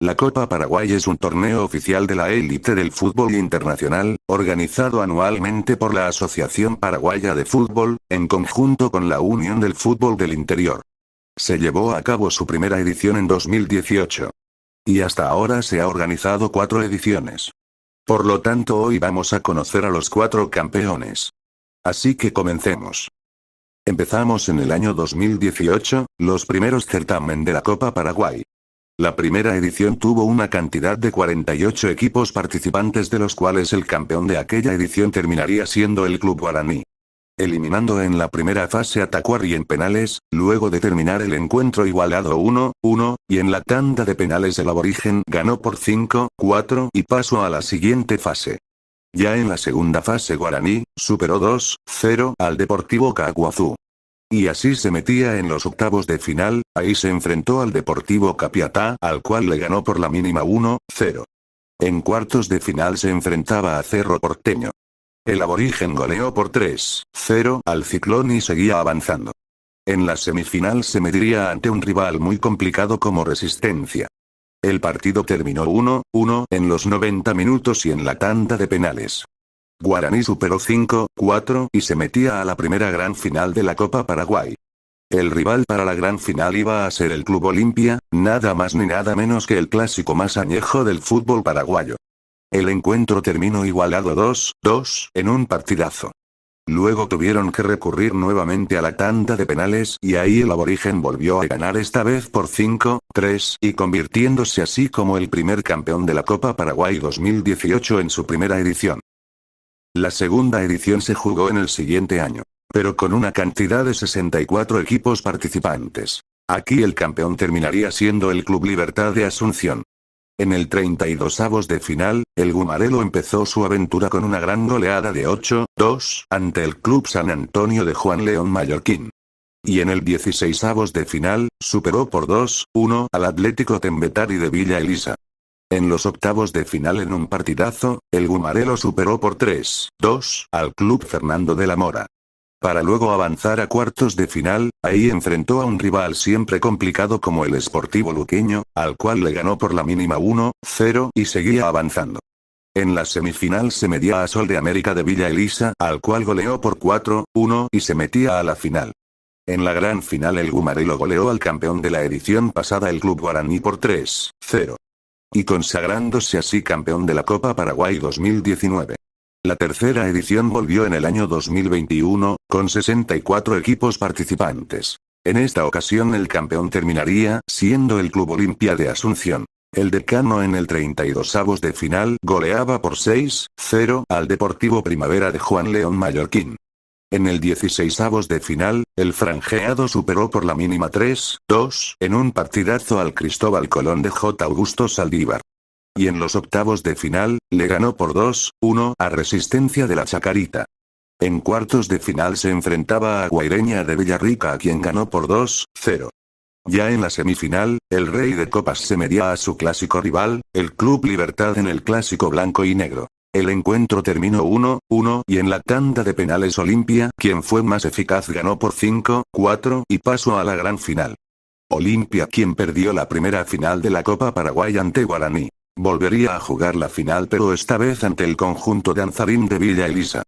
La Copa Paraguay es un torneo oficial de la élite del fútbol internacional, organizado anualmente por la Asociación Paraguaya de Fútbol, en conjunto con la Unión del Fútbol del Interior. Se llevó a cabo su primera edición en 2018. Y hasta ahora se ha organizado 4 ediciones. Por lo tanto, hoy vamos a conocer a los 4 campeones. Así que comencemos. Empezamos en el año 2018, los primeros certamen de la Copa Paraguay. La primera edición tuvo una cantidad de 48 equipos participantes, de los cuales el campeón de aquella edición terminaría siendo el Club Guaraní. Eliminando en la primera fase a Tacuary en penales, luego de terminar el encuentro igualado 1-1, y en la tanda de penales el Aborigen ganó por 5-4 y pasó a la siguiente fase. Ya en la segunda fase Guaraní superó 2-0 al Deportivo Caguazú. Y así se metía en los octavos de final, ahí se enfrentó al Deportivo Capiatá, al cual le ganó por la mínima 1-0. En cuartos de final se enfrentaba a Cerro Porteño. El Aborigen goleó por 3-0 al Ciclón y seguía avanzando. En la semifinal se mediría ante un rival muy complicado como Resistencia. El partido terminó 1-1 en los 90 minutos y en la tanda de penales. Guaraní superó 5-4 y se metía a la primera gran final de la Copa Paraguay. El rival para la gran final iba a ser el Club Olimpia, nada más ni nada menos que el clásico más añejo del fútbol paraguayo. El encuentro terminó igualado 2-2 en un partidazo. Luego tuvieron que recurrir nuevamente a la tanda de penales y ahí el Aborigen volvió a ganar, esta vez por 5-3 y convirtiéndose así como el primer campeón de la Copa Paraguay 2018 en su primera edición. La segunda edición se jugó en el siguiente año, pero con una cantidad de 64 equipos participantes. Aquí el campeón terminaría siendo el Club Libertad de Asunción. En el 32avos de final, el Gumarelo empezó su aventura con una gran goleada de 8-2 ante el Club San Antonio de Juan León Mallorquín. Y en el 16avos de final, superó por 2-1 al Atlético Tembetari de Villa Elisa. En los octavos de final, en un partidazo, el Gumarelo superó por 3-2 al Club Fernando de la Mora. Para luego avanzar a cuartos de final, ahí enfrentó a un rival siempre complicado como el Sportivo Luqueño, al cual le ganó por la mínima 1-0 y seguía avanzando. En la semifinal se medía a Sol de América de Villa Elisa, al cual goleó por 4-1 y se metía a la final. En la gran final el Gumarelo goleó al campeón de la edición pasada, el Club Guaraní, por 3-0. Y consagrándose así campeón de la Copa Paraguay 2019. La tercera edición volvió en el año 2021, con 64 equipos participantes. En esta ocasión el campeón terminaría siendo el Club Olimpia de Asunción. El decano en el 32avos de final goleaba por 6-0 al Deportivo Primavera de Juan León Mallorquín. En el 16avos de final, el franjeado superó por la mínima 3-2 en un partidazo al Cristóbal Colón de J. Augusto Saldívar. Y en los octavos de final, le ganó por 2-1 a Resistencia de la Chacarita. En cuartos de final se enfrentaba a Guaireña de Villarrica, a quien ganó por 2-0. Ya en la semifinal, el Rey de Copas se medía a su clásico rival, el Club Libertad, en el clásico blanco y negro. El encuentro terminó 1-1 y en la tanda de penales Olimpia, quien fue más eficaz, ganó por 5-4 y pasó a la gran final. Olimpia, quien perdió la primera final de la Copa Paraguay ante Guaraní, volvería a jugar la final, pero esta vez ante el conjunto de Anzarín de Villa Elisa.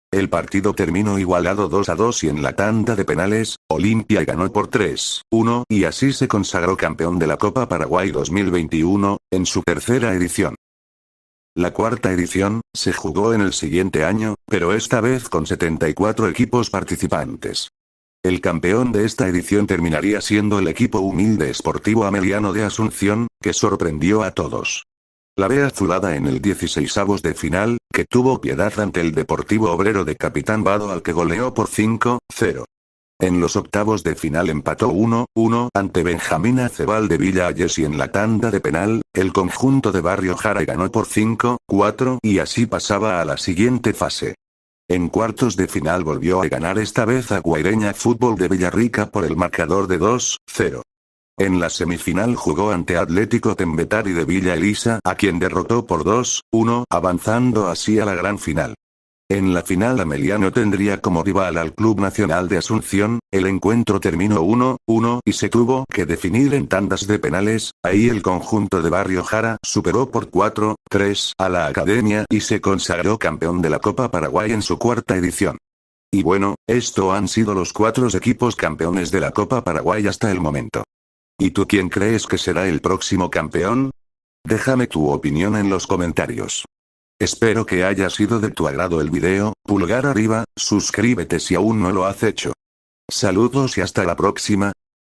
El partido terminó igualado 2-2 y en la tanda de penales, Olimpia ganó por 3-1 y así se consagró campeón de la Copa Paraguay 2021, en su tercera edición. La cuarta edición se jugó en el siguiente año, pero esta vez con 74 equipos participantes. El campeón de esta edición terminaría siendo el equipo humilde Sportivo Ameliano de Asunción, que sorprendió a todos. La B azulada en el 16avos de final, que tuvo piedad ante el Deportivo Obrero de Capitán Vado, al que goleó por 5-0. En los octavos de final empató 1-1 ante Benjamín Acebal de Villa Ayes y en la tanda de penal, el conjunto de Barrio Jara ganó por 5-4 y así pasaba a la siguiente fase. En cuartos de final volvió a ganar, esta vez a Guaireña Fútbol de Villarrica por el marcador de 2-0. En la semifinal jugó ante Atlético Tembetari de Villa Elisa, a quien derrotó por 2-1, avanzando así a la gran final. En la final Ameliano tendría como rival al Club Nacional de Asunción, el encuentro terminó 1-1 y se tuvo que definir en tandas de penales, ahí el conjunto de Barrio Jara superó por 4-3 a la Academia y se consagró campeón de la Copa Paraguay en su cuarta edición. Y bueno, esto han sido los 4 equipos campeones de la Copa Paraguay hasta el momento. ¿Y tú quién crees que será el próximo campeón? Déjame tu opinión en los comentarios. Espero que haya sido de tu agrado el video, pulgar arriba, suscríbete si aún no lo has hecho. Saludos y hasta la próxima.